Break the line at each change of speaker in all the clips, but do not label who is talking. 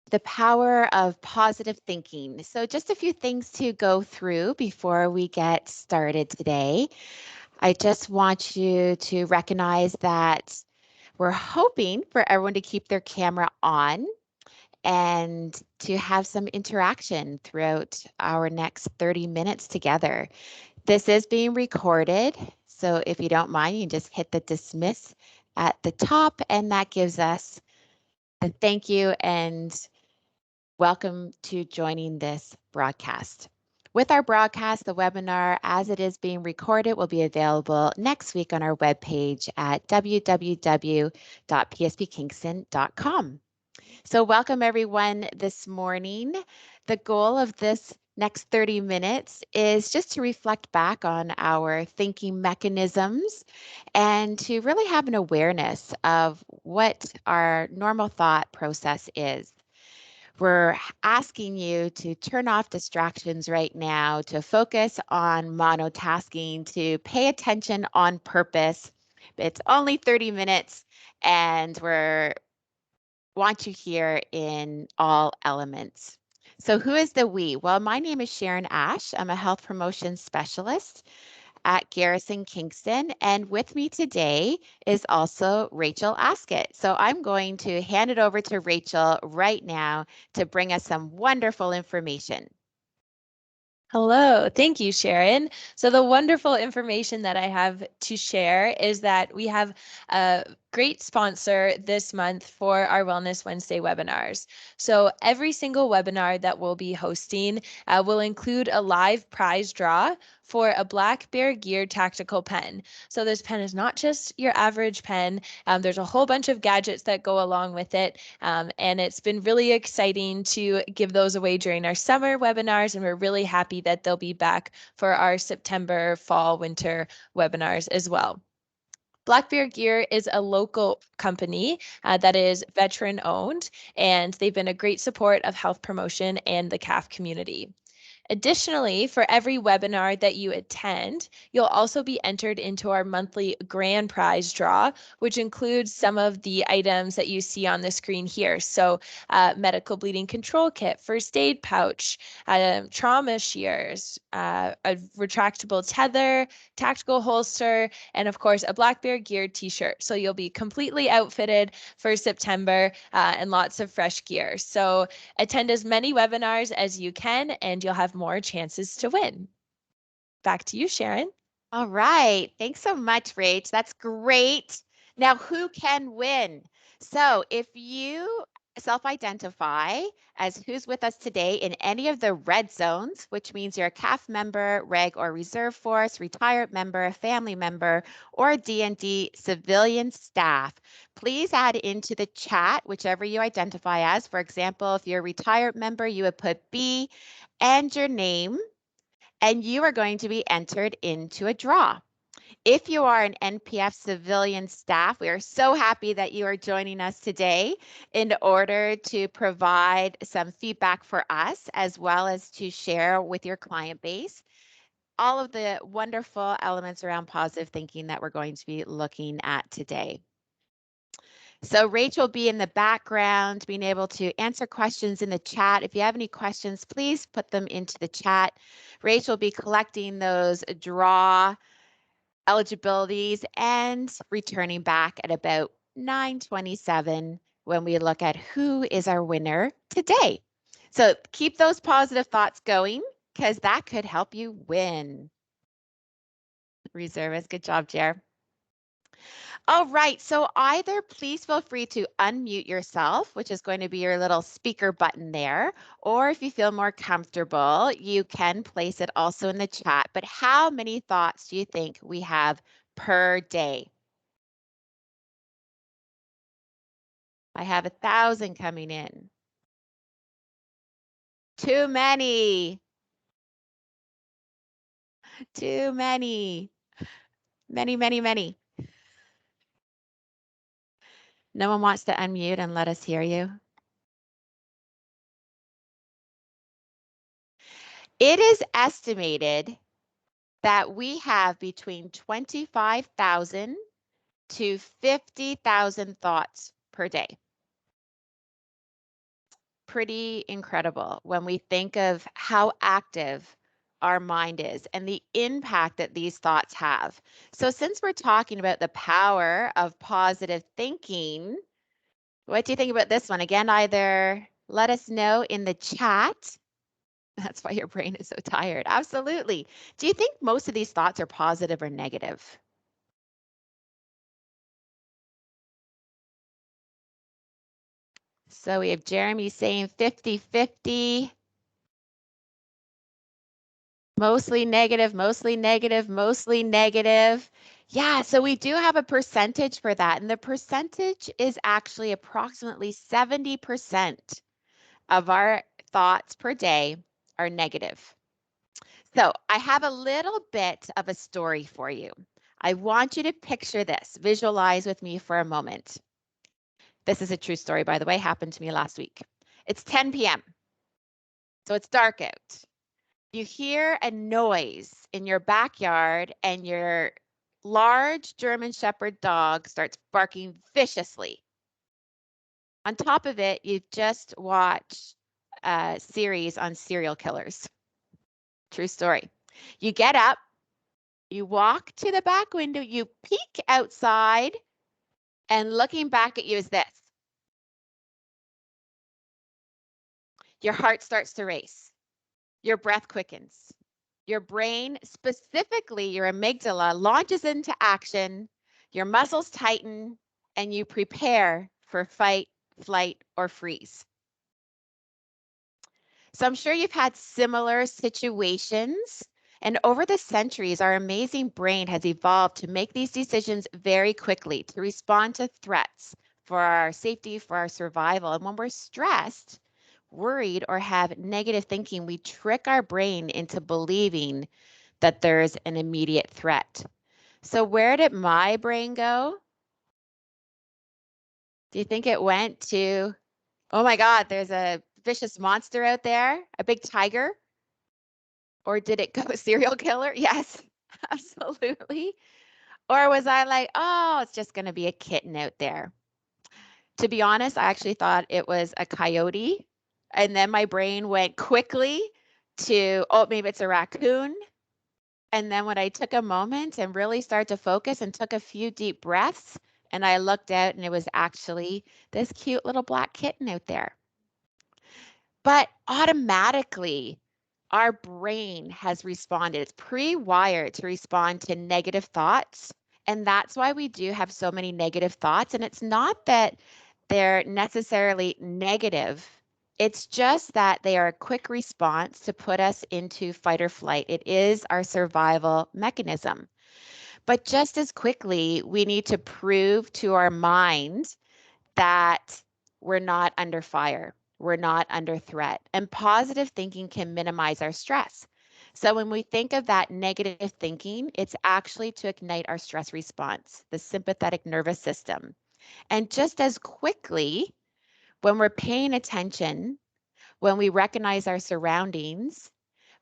the power of positive thinking. So just a few things to go through before we get started today. I just want you to recognize that we're hoping for everyone to keep their camera on and to have some interaction throughout our next 30 minutes together. This is being recorded, so if you don't mind, you can just hit the dismiss at the top, and that gives us a thank you and welcome to joining this broadcast. With our broadcast, the webinar, as it is being recorded, will be available next week on our webpage at www.pspkingston.com. So welcome everyone this morning. The goal of this next 30 minutes is just to reflect back on our thinking mechanisms and to really have an awareness of what our normal thought process is. We're asking you to turn off distractions right now, to focus on monotasking, to pay attention on purpose. It's only 30 minutes and we're want you here in all elements. So who is the we? Well, my name is Sharon Ash. I'm a health promotion specialist at Garrison Kingston. And with me today is also Rachel Askett. So I'm going to hand it over to Rachel right now to bring us some wonderful information.
Hello, thank you, Sharon. So the wonderful information that I have to share is that we have a great sponsor this month for our Wellness Wednesday webinars. So every single webinar that we'll be hosting will include a live prize draw for a Black Bear Gear tactical pen. So this pen is not just your average pen. There's a whole bunch of gadgets that go along with it. And it's been really exciting to give those away during our summer webinars. And we're really happy that they'll be back for our September, fall, winter webinars as well. Black Bear Gear is a local company that is veteran owned, and they've been a great support of health promotion and the CAF community. Additionally, for every webinar that you attend, you'll also be entered into our monthly grand prize draw, which includes some of the items that you see on the screen here. So medical bleeding control kit, first aid pouch, trauma shears, a retractable tether, tactical holster, and of course a Black Bear Gear t-shirt. So you'll be completely outfitted for September and lots of fresh gear. So attend as many webinars as you can and you'll have more chances to win. Back to you, Sharon.
All right. Thanks so much, Rach. That's great. Now, who can win? So if you self-identify as who's with us today in any of the red zones, which means you're a CAF member, reg or reserve force, retired member, a family member, or D&D civilian staff, please add into the chat whichever you identify as. For example, if you're a retired member, you would put B and your name, and you are going to be entered into a draw. If you are an NPF civilian staff, we are so happy that you are joining us today in order to provide some feedback for us, as well as to share with your client base all of the wonderful elements around positive thinking that we're going to be looking at today. So Rachel will be in the background, being able to answer questions in the chat. If you have any questions, please put them into the chat. Rachel will be collecting those draw eligibilities and returning back at about 9:27 when we look at who is our winner today. So keep those positive thoughts going because that could help you win. Reservist, good job, Jer. All right, so either please feel free to unmute yourself, which is going to be your little speaker button there, or if you feel more comfortable, you can place it also in the chat. But how many thoughts do you think we have per day? I have 1,000 coming in. Too many. Too many. Many, many, many. No one wants to unmute and let us hear you. It is estimated that we have between 25,000 to 50,000 thoughts per day. pretty incredible when we think of how active our mind is and the impact that these thoughts have. So, since we're talking about the power of positive thinking, what do you think about this one? Again, either let us know in the chat. That's why your brain is so tired. Absolutely. Do you think most of these thoughts are positive or negative? So we have Jeremy saying 50-50. Mostly negative, mostly negative, mostly negative. Yeah, so we do have a percentage for that. And the percentage is actually approximately 70% of our thoughts per day are negative. So I have a little bit of a story for you. I want you to picture this, visualize with me for a moment. This is a true story, by the way, happened to me last week. It's 10 p.m., so it's dark out. You hear a noise in your backyard and your large German Shepherd dog starts barking viciously. On top of it, you've just watched a series on serial killers. True story. You get up, you walk to the back window, you peek outside, and looking back at you is this. Your heart starts to race. Your breath quickens. Your brain, specifically your amygdala, launches into action. Your muscles tighten and you prepare for fight, flight, or freeze. So I'm sure you've had similar situations. And over the centuries, our amazing brain has evolved to make these decisions very quickly to respond to threats for our safety, for our survival. And when we're stressed, worried, or have negative thinking, we trick our brain into believing that there's an immediate threat. So, where did my brain go? Do you think it went to, oh my God, there's a vicious monster out there, a big tiger? Or did it go serial killer? Yes, absolutely. Or was I like, oh, it's just going to be a kitten out there? To be honest, I actually thought it was a coyote. And then my brain went quickly to, oh, maybe it's a raccoon. And then when I took a moment and really started to focus and took a few deep breaths, and I looked out and it was actually this cute little black kitten out there. But automatically, our brain has responded. It's pre-wired to respond to negative thoughts. And that's why we do have so many negative thoughts. And it's not that they're necessarily negative. It's just that they are a quick response to put us into fight or flight. It is our survival mechanism. But just as quickly, we need to prove to our mind that we're not under fire, we're not under threat. And positive thinking can minimize our stress. So when we think of that negative thinking, it's actually to ignite our stress response, the sympathetic nervous system. And just as quickly, when we're paying attention, when we recognize our surroundings,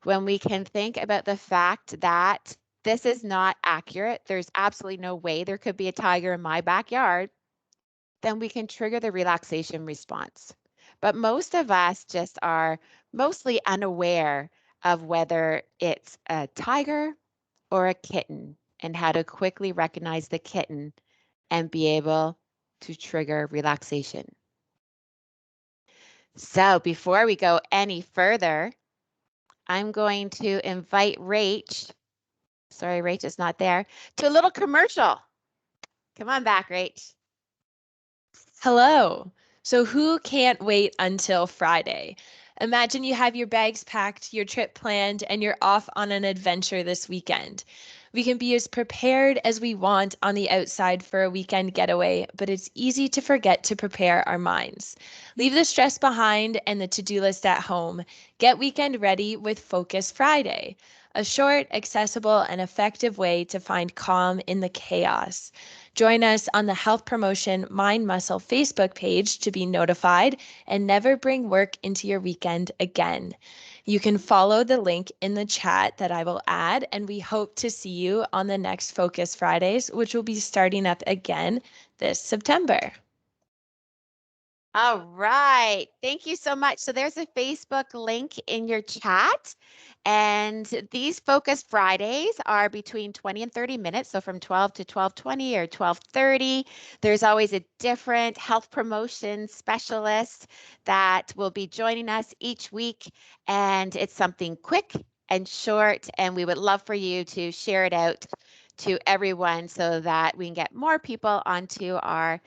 when we can think about the fact that this is not accurate, there's absolutely no way there could be a tiger in my backyard, then we can trigger the relaxation response. But most of us just are mostly unaware of whether it's a tiger or a kitten and how to quickly recognize the kitten and be able to trigger relaxation. So before we go any further, I'm going to invite Rach, sorry, Rach is not there, to a little commercial. Come on back, Rach.
Hello. So who can't wait until Friday? Imagine you have your bags packed, your trip planned, and you're off on an adventure this weekend. We can be as prepared as we want on the outside for a weekend getaway, but it's easy to forget to prepare our minds. Leave the stress behind and the to-do list at home. Get weekend ready with Focus Friday, a short, accessible, and effective way to find calm in the chaos. Join us on the Health Promotion Mind Muscle Facebook page to be notified and never bring work into your weekend again. You can follow the link in the chat that I will add, and we hope to see you on the next Focus Fridays, which will be starting up again this September.
All right. Thank you so much. So there's a Facebook link in your chat. And these Focus Fridays are between 20 and 30 minutes. So from 12 to 12:20 or 12:30, there's always a different health promotion specialist that will be joining us each week. And it's something quick and short. And we would love for you to share it out to everyone so that we can get more people onto our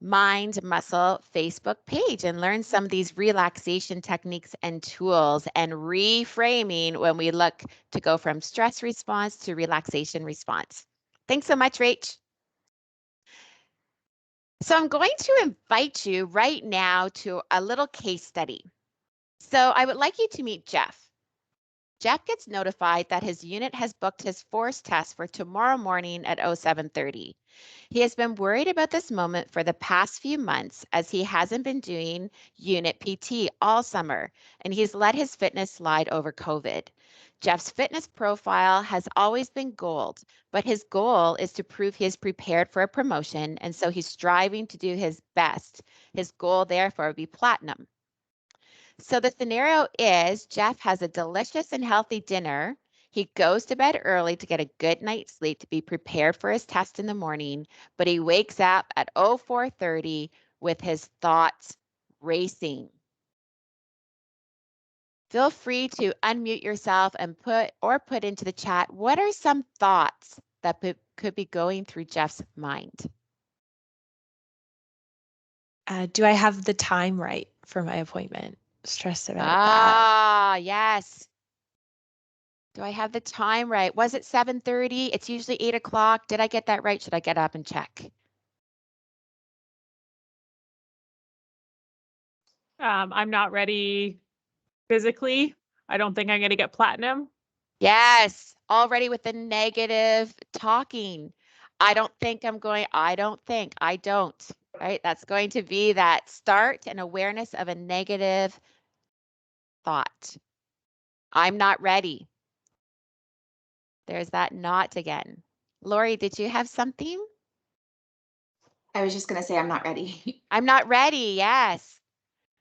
Mind Muscle Facebook page and learn some of these relaxation techniques and tools and reframing when we look to go from stress response to relaxation response. Thanks so much, Rach. So I'm going to invite you right now to a little case study. So I would like you to meet Jeff. Jeff gets notified that his unit has booked his force test for tomorrow morning at 07:30. He has been worried about this moment for the past few months as he hasn't been doing unit PT all summer and he's let his fitness slide over COVID. Jeff's fitness profile has always been gold, but his goal is to prove he is prepared for a promotion, and so he's striving to do his best. His goal, therefore, would be platinum. So the scenario is Jeff has a delicious and healthy dinner. He goes to bed early to get a good night's sleep to be prepared for his test in the morning, but he wakes up at 04:30 with his thoughts racing. Feel free to unmute yourself and put into the chat, what are some thoughts that could be going through Jeff's mind?
Do I have the time right for my appointment? Stressed about that.
Ah, yes. Do I have the time right? Was it 7:30? It's usually 8 o'clock. Did I get that right? Should I get up and check?
I'm not ready physically. I don't think I'm going to get platinum.
Yes, already with the negative talking. I don't think I'm going, I don't think, I don't, right? That's going to be that start and awareness of a negative thought. I'm not ready. There's that not again. Lori, did you have something?
I was just going to say I'm not ready.
I'm not ready. Yes.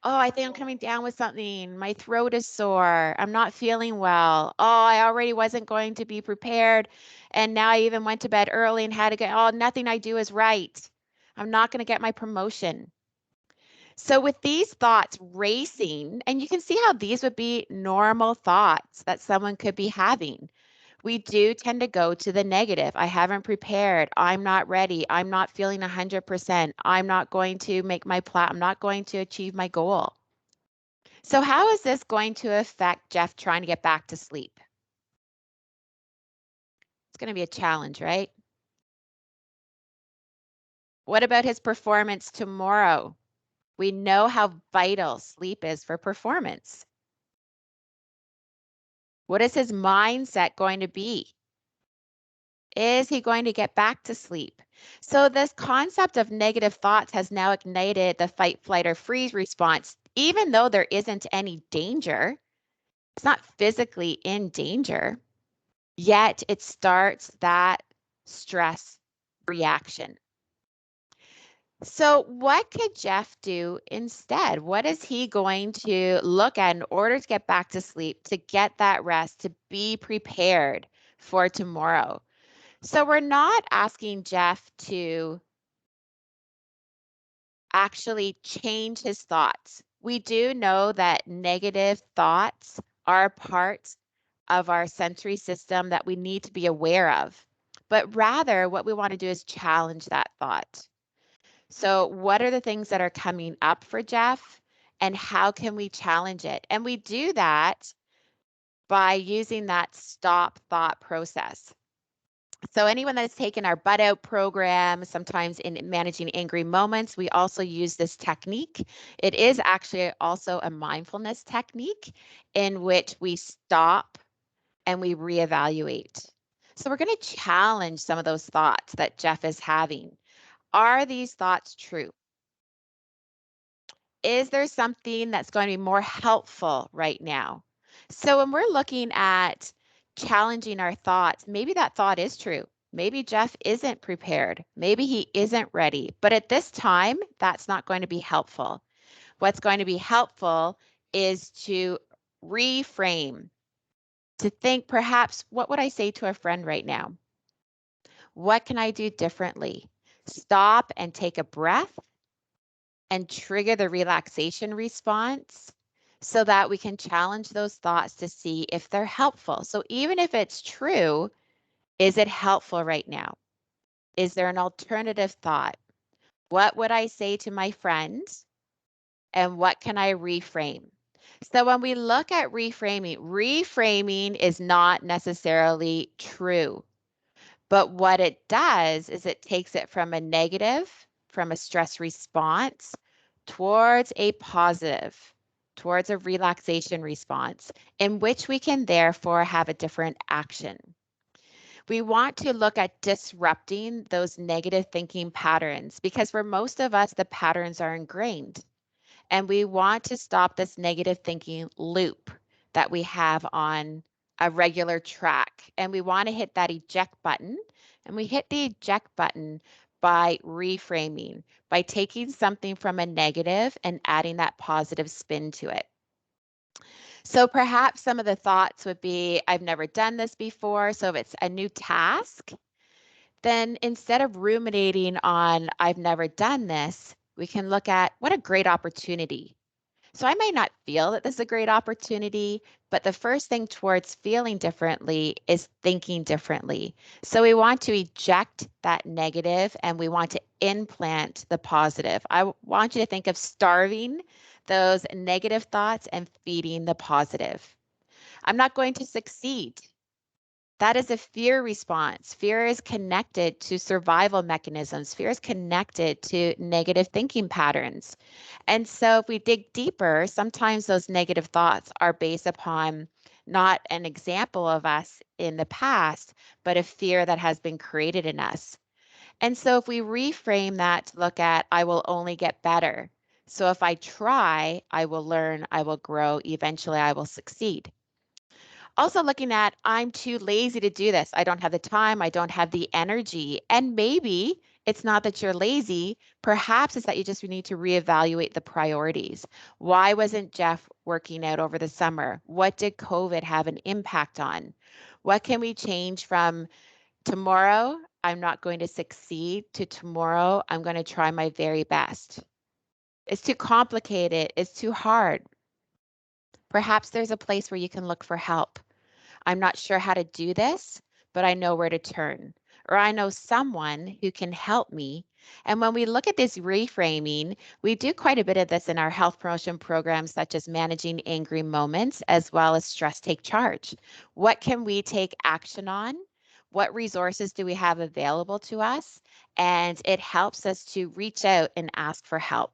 Oh, I think I'm coming down with something. My throat is sore. I'm not feeling well. Oh, I already wasn't going to be prepared. And now I even went to bed early and had to get, oh, nothing I do is right. I'm not going to get my promotion. So, with these thoughts racing, and you can see how these would be normal thoughts that someone could be having. We do tend to go to the negative. I haven't prepared. I'm not ready. I'm not feeling 100%. I'm not going to make my plan. I'm not going to achieve my goal. So how is this going to affect Jeff trying to get back to sleep? It's going to be a challenge, right? What about his performance tomorrow? We know how vital sleep is for performance. What is his mindset going to be? Is he going to get back to sleep? So this concept of negative thoughts has now ignited the fight, flight, or freeze response, even though there isn't any danger. It's not physically in danger, yet it starts that stress reaction. So what could Jeff do instead? What is he going to look at in order to get back to sleep, to get that rest, to be prepared for tomorrow? So we're not asking Jeff to actually change his thoughts. We do know that negative thoughts are part of our sensory system that we need to be aware of. But rather, what we want to do is challenge that thought. So, what are the things that are coming up for Jeff, and how can we challenge it? And we do that by using that stop thought process. So anyone that's taken our butt out program, sometimes in managing angry moments, we also use this technique. It is actually also a mindfulness technique in which we stop and we reevaluate. So we're going to challenge some of those thoughts that Jeff is having. Are these thoughts true? Is there something that's going to be more helpful right now? So when we're looking at challenging our thoughts, maybe that thought is true. Maybe Jeff isn't prepared. Maybe he isn't ready. But at this time, that's not going to be helpful. What's going to be helpful is to reframe, to think perhaps, what would I say to a friend right now? What can I do differently? Stop and take a breath and trigger the relaxation response so that we can challenge those thoughts to see if they're helpful. So even if it's true, is it helpful right now? Is there an alternative thought? What would I say to my friend? And what can I reframe? So when we look at reframing is not necessarily true. But what it does is it takes it from a negative, from a stress response, towards a positive, towards a relaxation response, in which we can therefore have a different action. We want to look at disrupting those negative thinking patterns because for most of us, the patterns are ingrained. And we want to stop this negative thinking loop that we have on a regular track. And we want to hit that eject button. And we hit the eject button by reframing, by taking something from a negative and adding that positive spin to it. So perhaps some of the thoughts would be, I've never done this before. So if it's a new task, then instead of ruminating on, I've never done this, we can look at what a great opportunity. So I might not feel that this is a great opportunity, but the first thing towards feeling differently is thinking differently. So we want to eject that negative and we want to implant the positive. I want you to think of starving those negative thoughts and feeding the positive. I'm not going to succeed. That is a fear response. Fear is connected to survival mechanisms. Fear is connected to negative thinking patterns. And so if we dig deeper, sometimes those negative thoughts are based upon not an example of us in the past, but a fear that has been created in us. And so if we reframe that to look at, I will only get better. So if I try, I will learn, I will grow, eventually I will succeed. Also looking at, I'm too lazy to do this. I don't have the time. I don't have the energy. And maybe it's not that you're lazy. Perhaps it's that you just need to reevaluate the priorities. Why wasn't Jeff working out over the summer? What did COVID have an impact on? What can we change from tomorrow, I'm not going to succeed, to tomorrow, I'm going to try my very best? It's too complicated. It's too hard. Perhaps there's a place where you can look for help. I'm not sure how to do this, but I know where to turn, or I know someone who can help me. And when we look at this reframing, we do quite a bit of this in our health promotion programs, such as managing angry moments, as well as stress take charge. What can we take action on? What resources do we have available to us? And it helps us to reach out and ask for help.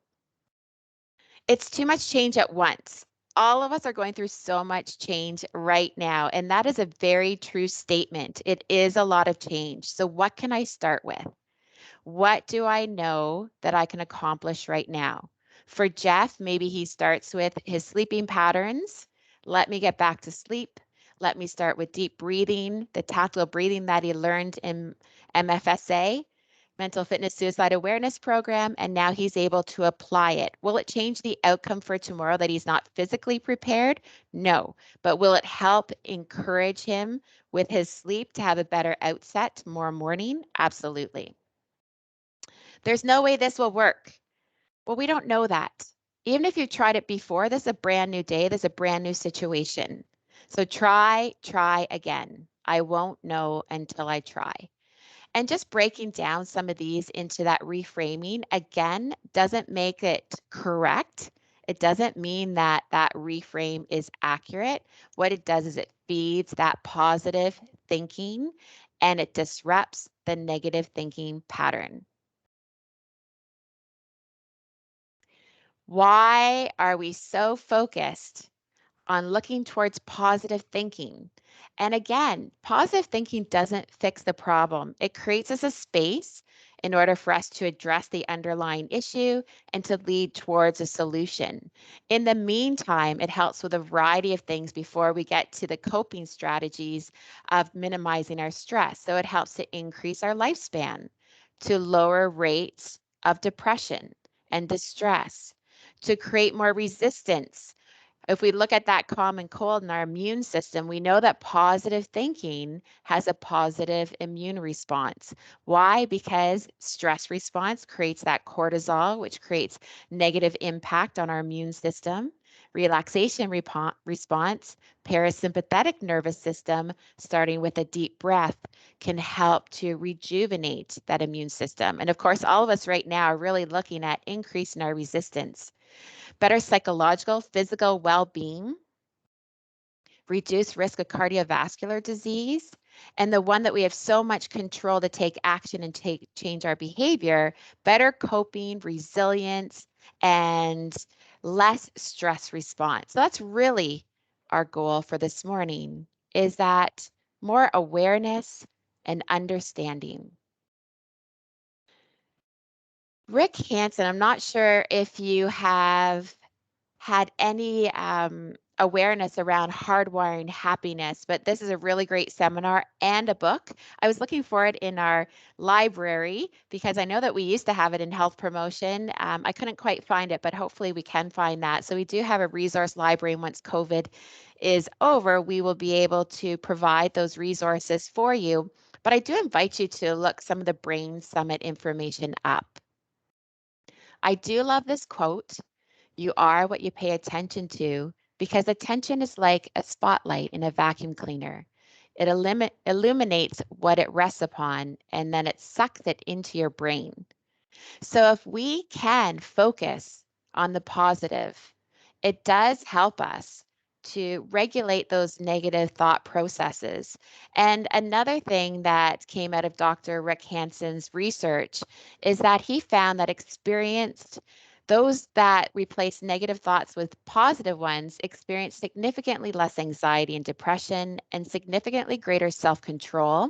It's too much change at once. All of us are going through so much change right now, and that is a very true statement. It is a lot of change. So what can I start with? What do I know that I can accomplish right now? For Jeff, maybe he starts with his sleeping patterns. Let me get back to sleep. Let me start with deep breathing, the tactile breathing that he learned in MFSA, Mental Fitness Suicide Awareness Program, and now he's able to apply it. Will it change the outcome for tomorrow that he's not physically prepared? No, but will it help encourage him with his sleep to have a better outset tomorrow morning? Absolutely. There's no way this will work. Well, we don't know that. Even if you've tried it before, this is a brand new day. This is a brand new situation. So try again. I won't know until I try. And just breaking down some of these into that reframing, again, doesn't make it correct. It doesn't mean that that reframe is accurate. What it does is it feeds that positive thinking and it disrupts the negative thinking pattern. Why are we so focused on looking towards positive thinking? And again, positive thinking doesn't fix the problem. It creates us a space in order for us to address the underlying issue and to lead towards a solution. In the meantime, it helps with a variety of things before we get to the coping strategies of minimizing our stress. So it helps to increase our lifespan, to lower rates of depression and distress, to create more resistance. If we look at that common cold in our immune system, we know that positive thinking has a positive immune response. Why? Because stress response creates that cortisol, which creates negative impact on our immune system. Relaxation response, parasympathetic nervous system, starting with a deep breath, can help to rejuvenate that immune system. And of course, all of us right now are really looking at increasing our resistance. Better psychological, physical well-being, reduce risk of cardiovascular disease, and the one that we have so much control to take action and change our behavior, better coping, resilience, and less stress response. So that's really our goal for this morning, is that more awareness and understanding. Rick Hansen, I'm not sure if you have had any awareness around hardwiring happiness, but this is a really great seminar and a book. I was looking for it in our library because I know that we used to have it in health promotion. I couldn't quite find it, but hopefully we can find that. So we do have a resource library, and once COVID is over, we will be able to provide those resources for you. But I do invite you to look some of the Brain Summit information up. I do love this quote. You are what you pay attention to, because attention is like a spotlight in a vacuum cleaner. It illuminates what it rests upon, and then it sucks it into your brain. So if we can focus on the positive, it does help us to regulate those negative thought processes. And another thing that came out of Dr. Rick Hansen's research is that he found that those that replace negative thoughts with positive ones experience significantly less anxiety and depression and significantly greater self-control,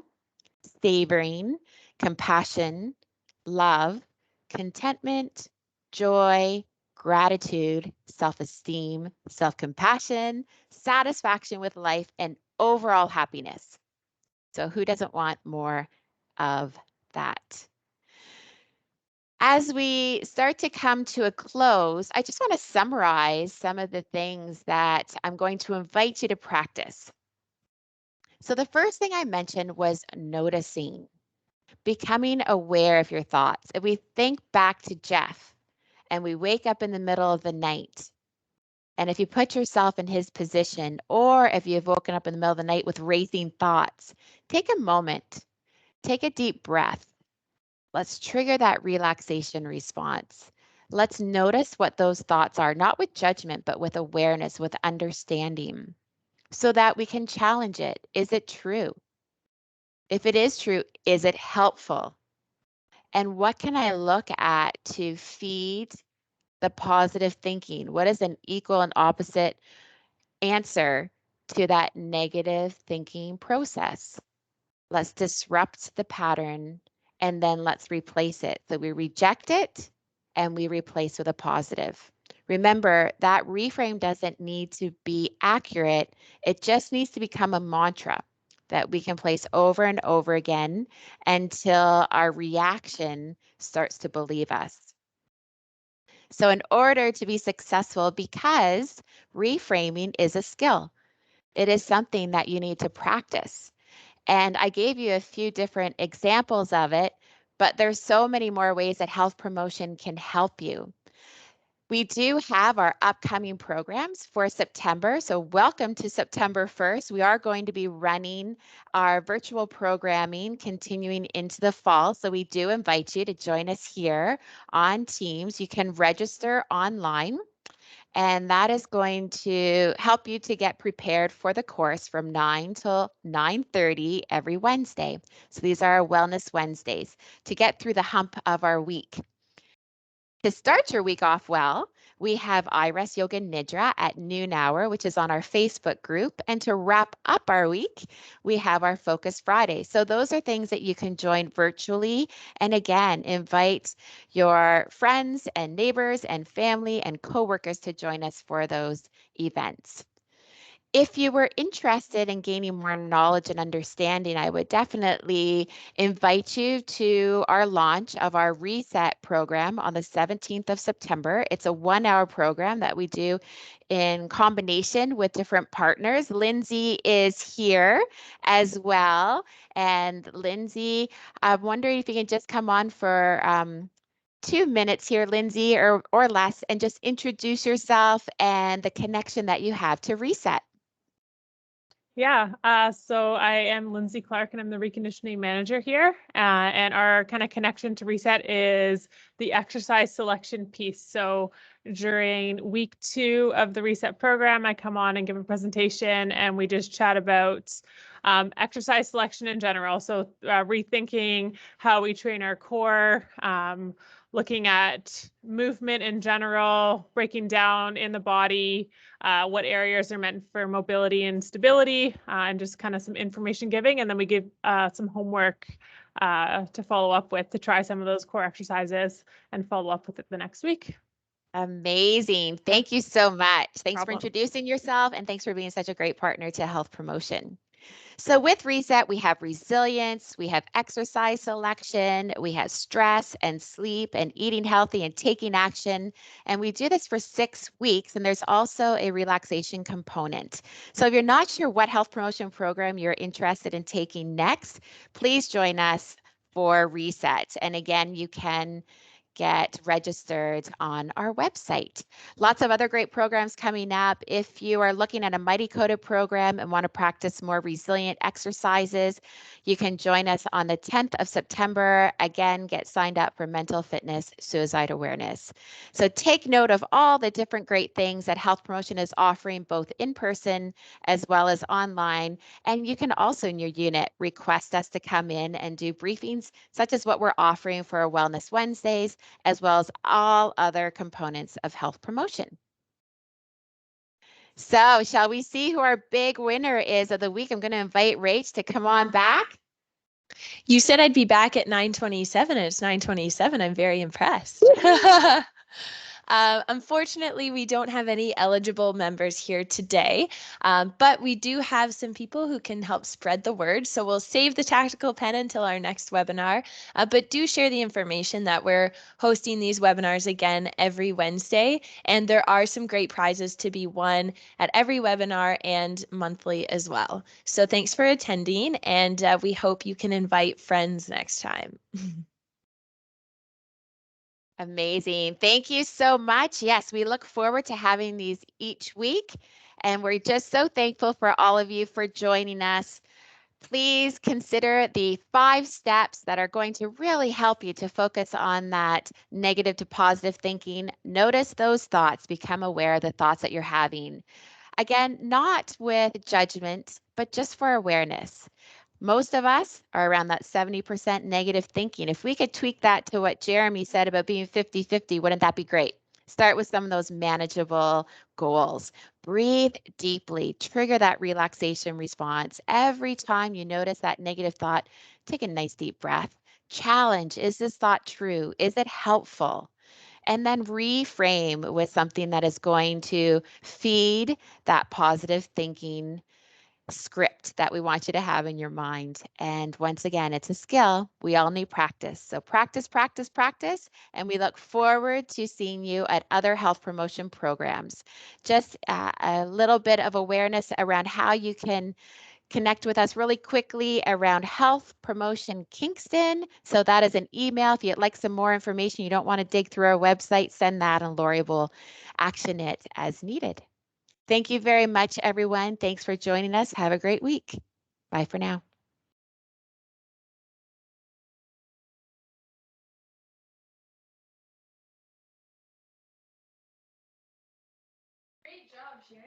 savoring, compassion, love, contentment, joy, gratitude, self-esteem, self-compassion, satisfaction with life, and overall happiness. So who doesn't want more of that? As we start to come to a close, I just want to summarize some of the things that I'm going to invite you to practice. So the first thing I mentioned was noticing, becoming aware of your thoughts. If we think back to Jeff and we wake up in the middle of the night, and if you put yourself in his position, or if you've woken up in the middle of the night with racing thoughts, take a moment, take a deep breath. Let's trigger that relaxation response. Let's notice what those thoughts are, not with judgment, but with awareness, with understanding, so that we can challenge it. Is it true? If it is true, is it helpful? And what can I look at to feed the positive thinking? What is an equal and opposite answer to that negative thinking process? Let's disrupt the pattern, and then let's replace it. So we reject it and we replace with a positive. Remember, that reframe doesn't need to be accurate. It just needs to become a mantra that we can place over and over again until our reaction starts to believe us. So in order to be successful, because reframing is a skill, it is something that you need to practice. And I gave you a few different examples of it, but there's so many more ways that health promotion can help you. We do have our upcoming programs for September. So welcome to September 1st. We are going to be running our virtual programming continuing into the fall. So we do invite you to join us here on Teams. You can register online, and that is going to help you to get prepared for the course from 9 till 9:30 every Wednesday. So these are our Wellness Wednesdays to get through the hump of our week. To start your week off well, we have iRest Yoga Nidra at noon hour, which is on our Facebook group. And to wrap up our week, we have our Focus Friday. So those are things that you can join virtually. And again, invite your friends and neighbors and family and coworkers to join us for those events. if you were interested in gaining more knowledge and understanding, I would definitely invite you to our launch of our Reset program on the 17th of September. It's a 1-hour program that we do in combination with different partners. Lindsay is here as well. And Lindsay, I'm wondering if you can just come on for 2 minutes here, Lindsay, or less, and just introduce yourself and the connection that you have to Reset.
Yeah, so I am Lindsay Clark and I'm the reconditioning manager here. And our kind of connection to Reset is the exercise selection piece. So during week 2 of the Reset program, I come on and give a presentation and we just chat about exercise selection in general. So rethinking how we train our core, looking at movement in general, breaking down in the body, what areas are meant for mobility and stability, and just kind of some information giving. And then we give some homework to follow up with to try some of those core exercises and follow up with it the next week.
Amazing. Thank you so much. Thanks for
Problem.
introducing yourself, and thanks for being such a great partner to health promotion. So with Reset, we have resilience, we have exercise selection, we have stress and sleep and eating healthy and taking action. And we do this for 6 weeks. And there's also a relaxation component. So if you're not sure what health promotion program you're interested in taking next, please join us for Reset. And again, you can get registered on our website. Lots of other great programs coming up. If you are looking at a Mighty Coded program and want to practice more resilient exercises, you can join us on the 10th of September. Again, get signed up for mental fitness suicide awareness. So take note of all the different great things that Health Promotion is offering, both in person as well as online. And you can also in your unit request us to come in and do briefings such as what we're offering for our Wellness Wednesdays, as well as all other components of health promotion. So shall we see who our big winner is of the week? I'm going to invite Rach to come on back.
You said I'd be back at 9:27 and it's 9:27. I'm very impressed. Unfortunately, we don't have any eligible members here today, but we do have some people who can help spread the word. So we'll save the tactical pen until our next webinar, but do share the information that we're hosting these webinars again every Wednesday. And there are some great prizes to be won at every webinar and monthly as well. So thanks for attending, and we hope you can invite friends next time.
Amazing. Thank you so much. Yes, we look forward to having these each week. And we're just so thankful for all of you for joining us. Please consider the 5 steps that are going to really help you to focus on that negative to positive thinking. Notice those thoughts, become aware of the thoughts that you're having. Again, not with judgment, but just for awareness. Most of us are around that 70% negative thinking. If we could tweak that to what Jeremy said about being 50-50, wouldn't that be great? Start with some of those manageable goals. Breathe deeply, trigger that relaxation response. Every time you notice that negative thought, take a nice deep breath. Challenge, is this thought true? Is it helpful? And then reframe with something that is going to feed that positive thinking script that we want you to have in your mind. And once again, it's a skill. We all need practice. So practice, practice, practice. And we look forward to seeing you at other health promotion programs. Just a little bit of awareness around how you can connect with us really quickly around Health Promotion Kingston. So that is an email. If you'd like some more information, you don't want to dig through our website, send that and Lori will action it as needed. Thank you very much, everyone. Thanks for joining us. Have a great week. Bye for now.
Great job, Sharon.